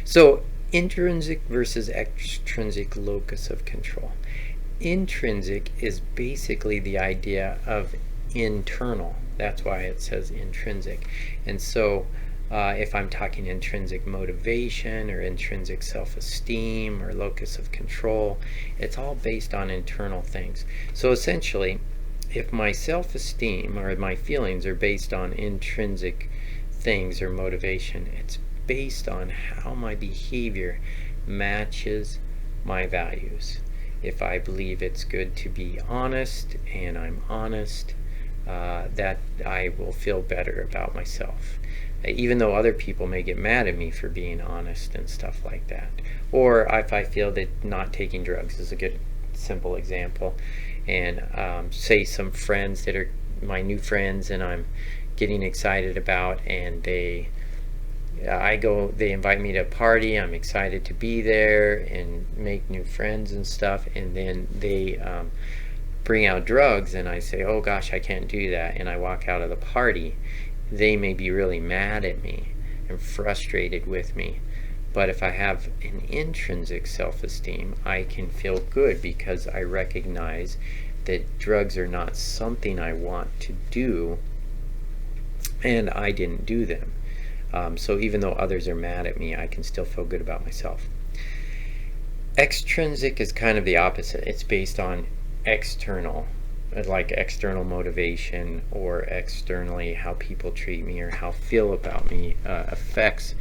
So intrinsic versus extrinsic locus of control. Intrinsic is basically the idea of internal. That's why it says intrinsic. And so if I'm talking intrinsic motivation or intrinsic self-esteem or locus of control, it's all based on internal things. So essentially, if my self-esteem or my feelings are based on intrinsic things or motivation, it's based on how my behavior matches my values. If I believe it's good to be honest and I'm honest, that I will feel better about myself, even though other people may get mad at me for being honest and stuff like that. Or if I feel that not taking drugs is a good simple example, and say some friends that are my new friends and I'm getting excited about, and they invite me to a party, I'm excited to be there and make new friends and stuff, and then they bring out drugs and I say, oh gosh, I can't do that, and I walk out of the party. They may be really mad at me and frustrated with me, but if I have an intrinsic self-esteem, I can feel good because I recognize that drugs are not something I want to do, and I didn't do them. So even though others are mad at me, I can still feel good about myself. Extrinsic is kind of the opposite. It's based on external, like external motivation, or externally how people treat me or how feel about me affects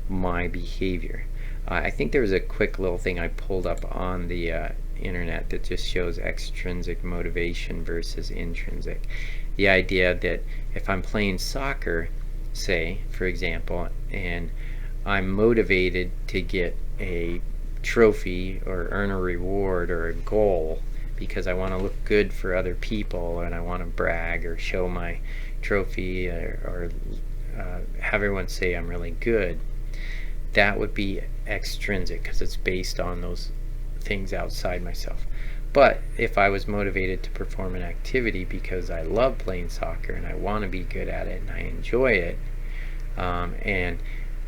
my behavior. I think there was a quick little thing I pulled up on the internet that just shows extrinsic motivation versus intrinsic. The idea that if I'm playing soccer, say, for example, and I'm motivated to get a trophy or earn a reward or a goal because I want to look good for other people and I want to brag or show my trophy, or have everyone say I'm really good, that would be extrinsic because it's based on those things outside myself. But if I was motivated to perform an activity because I love playing soccer and I want to be good at it and I enjoy it and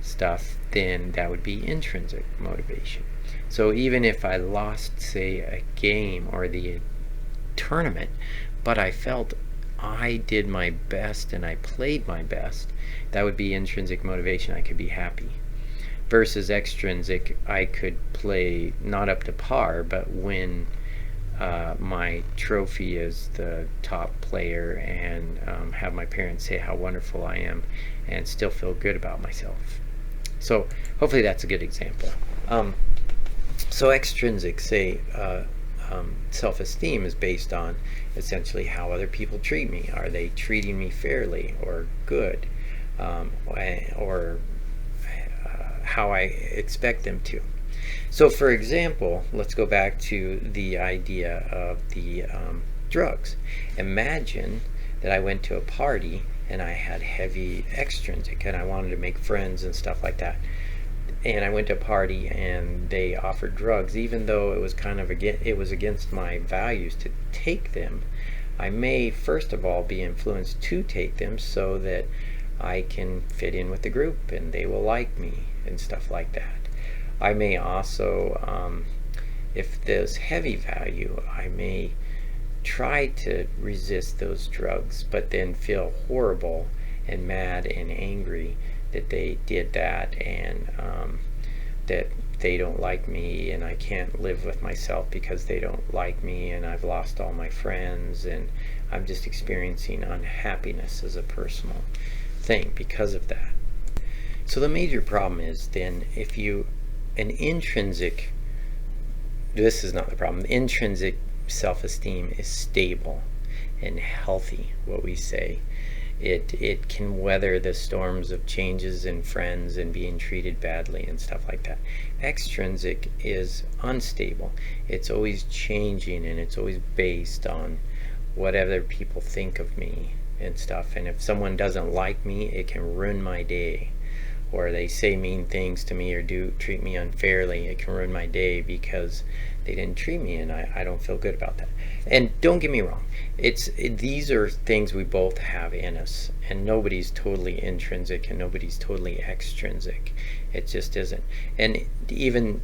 stuff, then that would be intrinsic motivation. So even if I lost, say, a game or the tournament, but I felt I did my best and I played my best, that would be intrinsic motivation. I could be happy. Versus extrinsic, I could play not up to par, but win my trophy as the top player and have my parents say how wonderful I am and still feel good about myself. So hopefully that's a good example. So extrinsic, say, self-esteem is based on essentially how other people treat me. Are they treating me fairly or good, or how I expect them to? So for example, let's go back to the idea of the drugs. Imagine that I went to a party and I had heavy extrinsic and I wanted to make friends and stuff like that. And I went to a party and they offered drugs, even though it was kind of against my values to take them. I may first of all be influenced to take them so that I can fit in with the group and they will like me and stuff like that. I may also, if there's heavy value, I may try to resist those drugs, but then feel horrible and mad and angry that they did that, and that they don't like me and I can't live with myself because they don't like me and I've lost all my friends and I'm just experiencing unhappiness as a personal thing because of that. So the major problem is then if you, an intrinsic, this is not the problem, intrinsic self-esteem is stable and healthy, what we say. It can weather the storms of changes in friends and being treated badly and stuff like that. Extrinsic is unstable. It's always changing and it's always based on what other people think of me and stuff. And if someone doesn't like me, it can ruin my day. Or they say mean things to me or do treat me unfairly, it can ruin my day because they didn't treat me and I don't feel good about that. And don't get me wrong, these are things we both have in us, and nobody's totally intrinsic and nobody's totally extrinsic. It just isn't. And even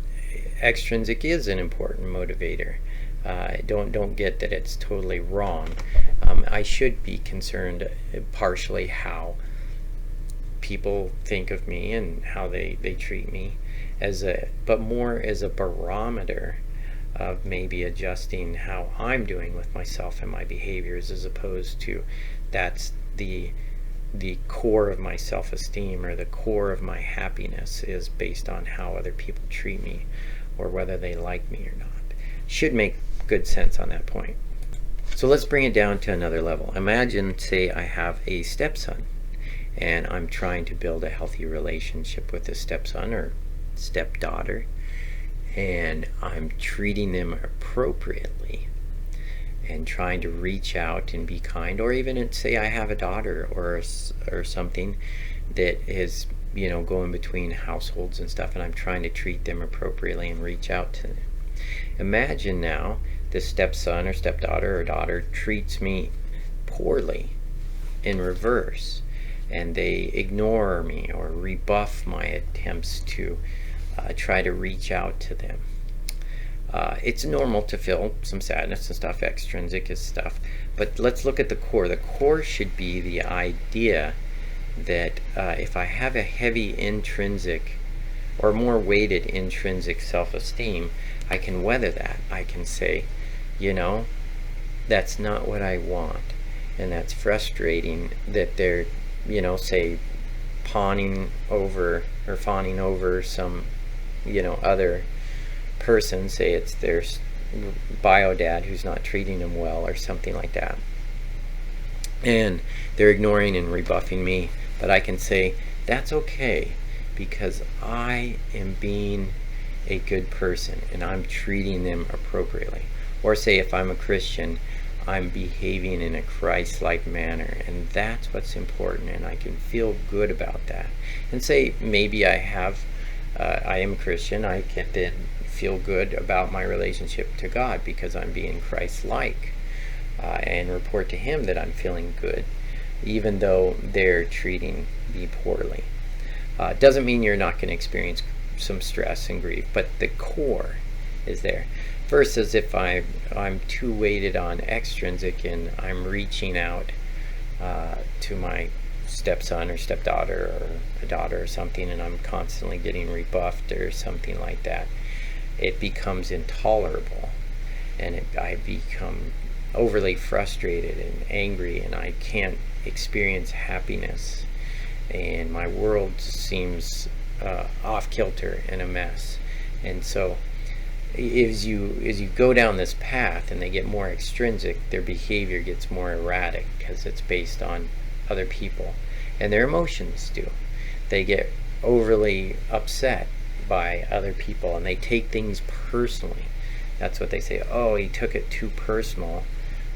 extrinsic is an important motivator. Don't get that it's totally wrong. I should be concerned partially how people think of me and how they treat me, but more as a barometer of maybe adjusting how I'm doing with myself and my behaviors, as opposed to that's the core of my self-esteem or the core of my happiness is based on how other people treat me or whether they like me or not. Should make good sense on that point. So let's bring it down to another level. Imagine, say, I have a stepson and I'm trying to build a healthy relationship with a stepson or stepdaughter, and I'm treating them appropriately and trying to reach out and be kind. Or even say I have a daughter or something that is, going between households and stuff, and I'm trying to treat them appropriately and reach out to them. Imagine now this stepson or stepdaughter or daughter treats me poorly in reverse, and they ignore me or rebuff my attempts to try to reach out to them. It's normal to feel some sadness and stuff. Extrinsic is stuff. But let's look at the core. The core should be the idea that if I have a heavy intrinsic or more weighted intrinsic self-esteem, I can weather that. I can say, that's not what I want. And that's frustrating that they're, say, fawning over some, other person. Say it's their bio dad who's not treating them well or something like that. And they're ignoring and rebuffing me. But I can say, that's okay, because I am being a good person and I'm treating them appropriately. Or say if I'm a Christian, I'm behaving in a Christ-like manner, and that's what's important, and I can feel good about that. And say maybe I am Christian, I can then feel good about my relationship to God because I'm being Christ-like, and report to Him that I'm feeling good, even though they're treating me poorly. Doesn't mean you're not going to experience some stress and grief, but the core is there. Versus if I'm too weighted on extrinsic and I'm reaching out to my stepson or stepdaughter or a daughter or something, and I'm constantly getting rebuffed or something like that, it becomes intolerable, and I become overly frustrated and angry, and I can't experience happiness, and my world seems off kilter and a mess. And so as you go down this path and they get more extrinsic, their behavior gets more erratic because it's based on other people, and their emotions do. They get overly upset by other people and they take things personally. That's what they say, oh, he took it too personal.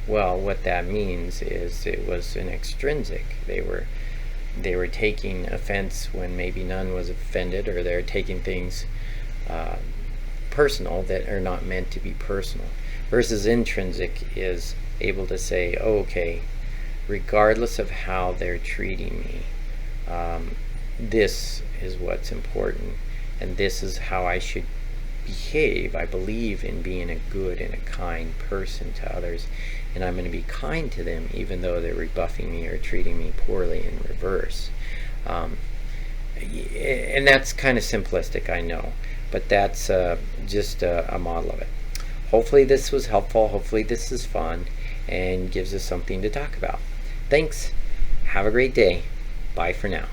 Well, what that means is it was an extrinsic. They were taking offense when maybe none was offended, or they're taking things personal that are not meant to be personal. Versus intrinsic is able to say, oh, okay, regardless of how they're treating me, this is what's important, and this is how I should behave. I believe in being a good and a kind person to others, and I'm going to be kind to them even though they're rebuffing me or treating me poorly in reverse. And that's kind of simplistic, I know, but that's just a model of it. Hopefully this was helpful. Hopefully this is fun and gives us something to talk about. Thanks. Have a great day. Bye for now.